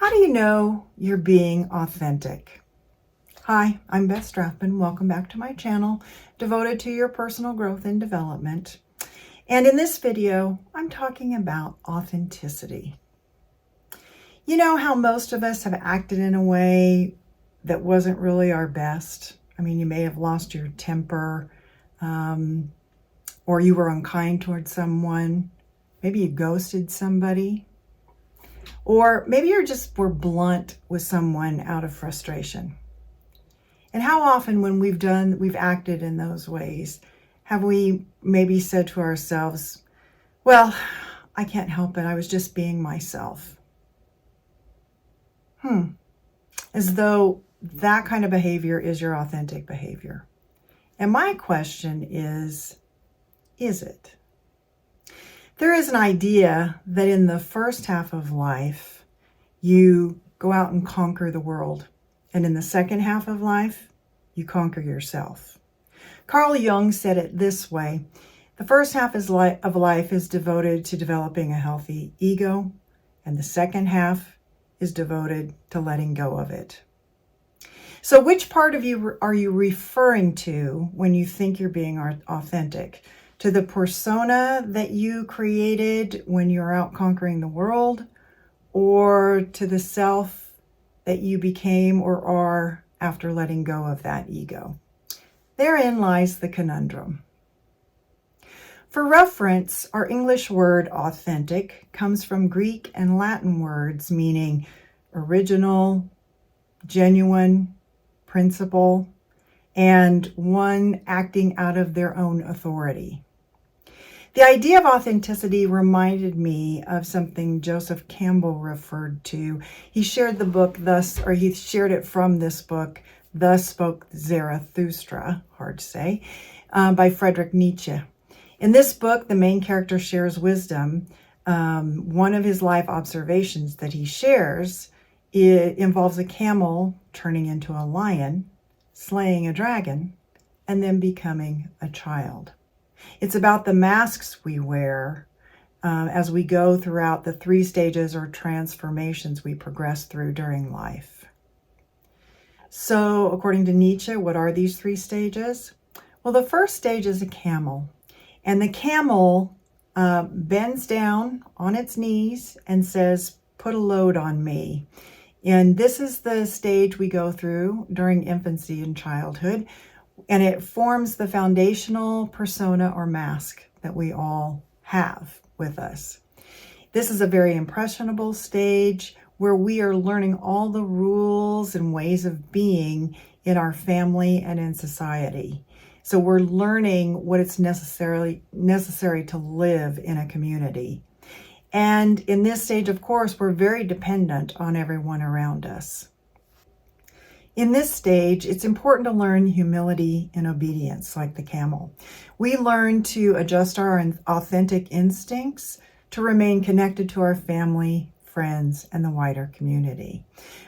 How do you know you're being authentic? Hi, I'm Beth Strathman. Welcome back to my channel, devoted to your personal growth and development. And in this video, I'm talking about authenticity. You know how most of us have acted in a way that wasn't really our best? I mean, you may have lost your temper, or you were unkind towards someone. Maybe you ghosted somebody. Or maybe you just were blunt with someone out of frustration. And how often when we've acted in those ways, have we maybe said to ourselves, well, I can't help it, I was just being myself. As though that kind of behavior is your authentic behavior. And my question is it? There is an idea that in the first half of life, you go out and conquer the world. And in the second half of life, you conquer yourself. Carl Jung said it this way: the first half of life is devoted to developing a healthy ego, and the second half is devoted to letting go of it. So which part of you are you referring to when you think you're being authentic? To the persona that you created when you're out conquering the world, or to the self that you became or are after letting go of that ego? Therein lies the conundrum. For reference, our English word authentic comes from Greek and Latin words meaning original, genuine, principle, and one acting out of their own authority. The idea of authenticity reminded me of something Joseph Campbell referred to. He shared he shared it from this book, Thus Spoke Zarathustra, hard to say, by Friedrich Nietzsche. In this book, the main character shares wisdom. One of his life observations that he shares, it involves a camel turning into a lion, slaying a dragon, and then becoming a child. It's about the masks we wear as we go throughout the 3 stages or transformations we progress through during life. So, according to Nietzsche, what are these 3 stages? Well, the first stage is a camel. And the camel bends down on its knees and says, "Put a load on me." And this is the stage we go through during infancy and childhood. And it forms the foundational persona or mask that we all have with us. This is a very impressionable stage where we are learning all the rules and ways of being in our family and in society. So we're learning what it's necessary to live in a community. And in this stage, of course, we're very dependent on everyone around us. In this stage, it's important to learn humility and obedience, like the camel. We learn to adjust our authentic instincts to remain connected to our family, friends, and the wider community.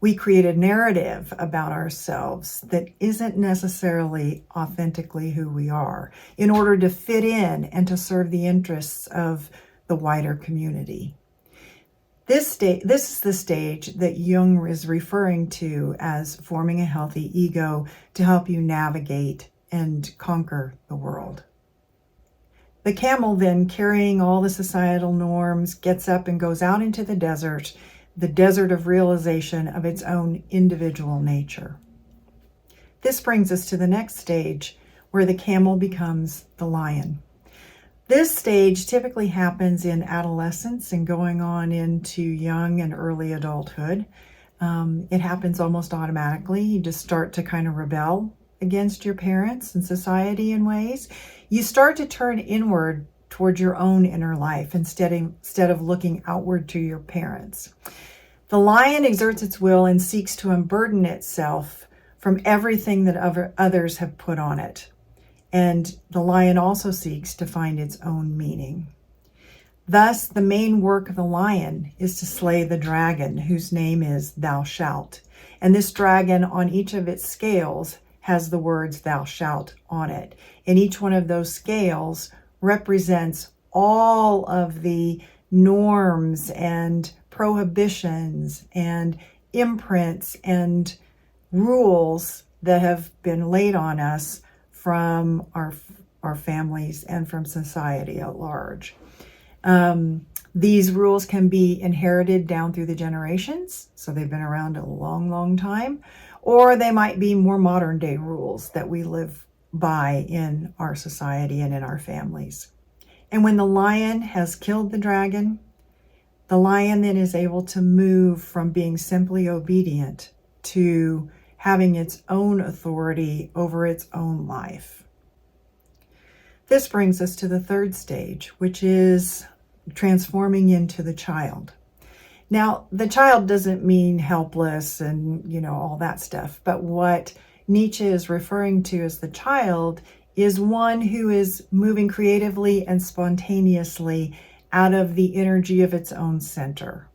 We create a narrative about ourselves that isn't necessarily authentically who we are in order to fit in and to serve the interests of the wider community. This is the stage that Jung is referring to as forming a healthy ego to help you navigate and conquer the world. The camel then, carrying all the societal norms, gets up and goes out into the desert of realization of its own individual nature. This brings us to the next stage, where the camel becomes the lion. This stage typically happens in adolescence and going on into young and early adulthood. It happens almost automatically. You just start to kind of rebel against your parents and society in ways. You start to turn inward towards your own inner life instead of looking outward to your parents. The lion exerts its will and seeks to unburden itself from everything that others have put on it. And the lion also seeks to find its own meaning. Thus, the main work of the lion is to slay the dragon, whose name is Thou Shalt. And this dragon, on each of its scales, has the words Thou Shalt on it. And each one of those scales represents all of the norms and prohibitions and imprints and rules that have been laid on us from our families and from society at large. These rules can be inherited down through the generations, so they've been around a long, long time, or they might be more modern day rules that we live by in our society and in our families. And when the lion has killed the dragon, the lion then is able to move from being simply obedient to having its own authority over its own life. This brings us to the third stage, which is transforming into the child. Now, the child doesn't mean helpless and, all that stuff, but what Nietzsche is referring to as the child is one who is moving creatively and spontaneously out of the energy of its own center.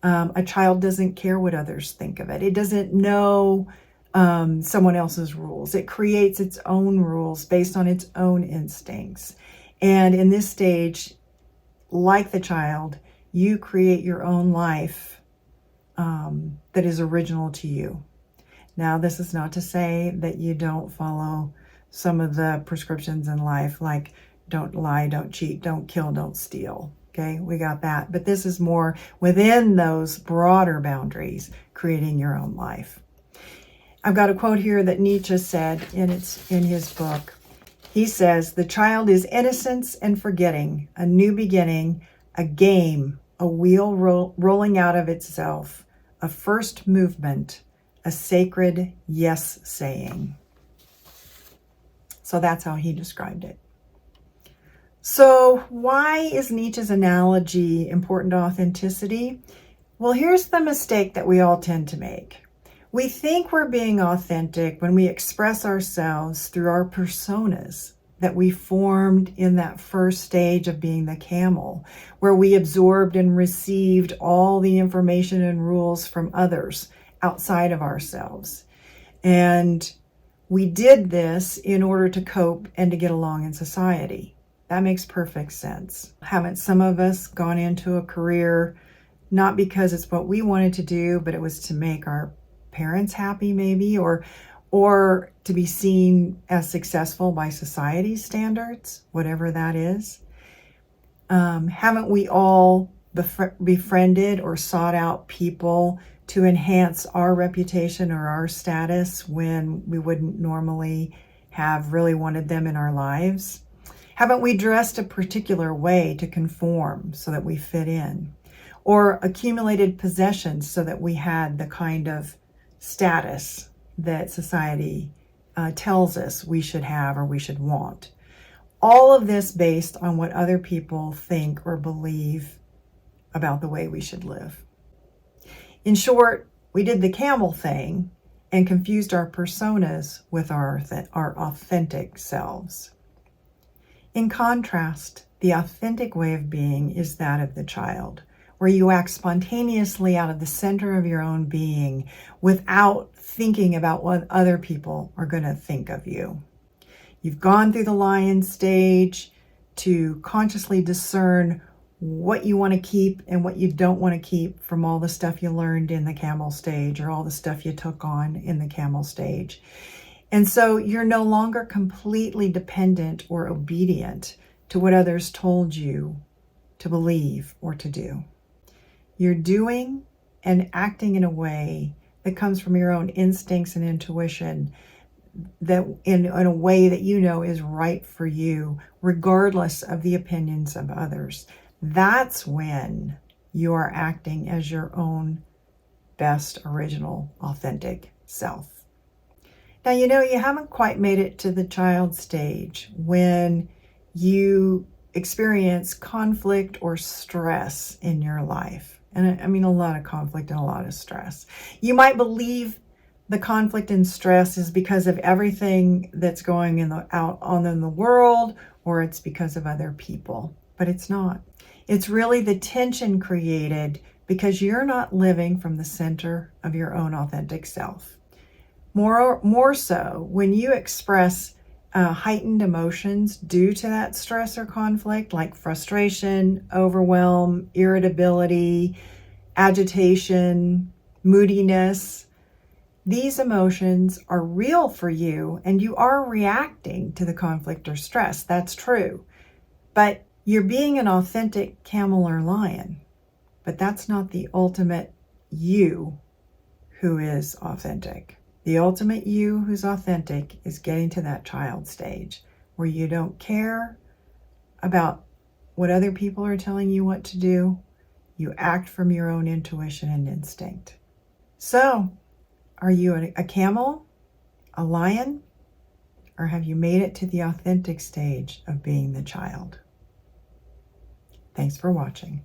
A child doesn't care what others think of it. It doesn't know someone else's rules. It creates its own rules based on its own instincts. And in this stage, like the child, you create your own life that is original to you. Now, this is not to say that you don't follow some of the prescriptions in life, like don't lie, don't cheat, don't kill, don't steal. Okay, we got that. But this is more within those broader boundaries, creating your own life. I've got a quote here that Nietzsche said in his book. He says, "The child is innocence and forgetting, a new beginning, a game, a wheel rolling out of itself, a first movement, a sacred yes saying." So that's how he described it. So why is Nietzsche's analogy important to authenticity? Well, here's the mistake that we all tend to make. We think we're being authentic when we express ourselves through our personas that we formed in that first stage of being the camel, where we absorbed and received all the information and rules from others outside of ourselves. And we did this in order to cope and to get along in society. That makes perfect sense. Haven't some of us gone into a career not because it's what we wanted to do, but it was to make our parents happy maybe, or to be seen as successful by society's standards, whatever that is? Haven't we all befriended or sought out people to enhance our reputation or our status when we wouldn't normally have really wanted them in our lives? Haven't we dressed a particular way to conform so that we fit in? Or accumulated possessions so that we had the kind of status that society tells us we should have or we should want? All of this based on what other people think or believe about the way we should live. In short, we did the camel thing and confused our personas with our authentic selves. In contrast, the authentic way of being is that of the child, where you act spontaneously out of the center of your own being without thinking about what other people are going to think of you. You've gone through the lion stage to consciously discern what you want to keep and what you don't want to keep from all the stuff you learned in the camel stage or all the stuff you took on in the camel stage. And so you're no longer completely dependent or obedient to what others told you to believe or to do. You're doing and acting in a way that comes from your own instincts and intuition, that in a way that you know is right for you, regardless of the opinions of others. That's when you are acting as your own best, original, authentic self. Now, you haven't quite made it to the child stage when you experience conflict or stress in your life. And I mean a lot of conflict and a lot of stress. You might believe the conflict and stress is because of everything that's going on in the world, or it's because of other people, but it's not. It's really the tension created because you're not living from the center of your own authentic self. More so, when you express heightened emotions due to that stress or conflict, like frustration, overwhelm, irritability, agitation, moodiness. These emotions are real for you and you are reacting to the conflict or stress. That's true. But you're being an authentic camel or lion. But that's not the ultimate you who is authentic. The ultimate you who's authentic is getting to that child stage where you don't care about what other people are telling you what to do. You act from your own intuition and instinct. So, are you a camel, a lion, or have you made it to the authentic stage of being the child? Thanks for watching.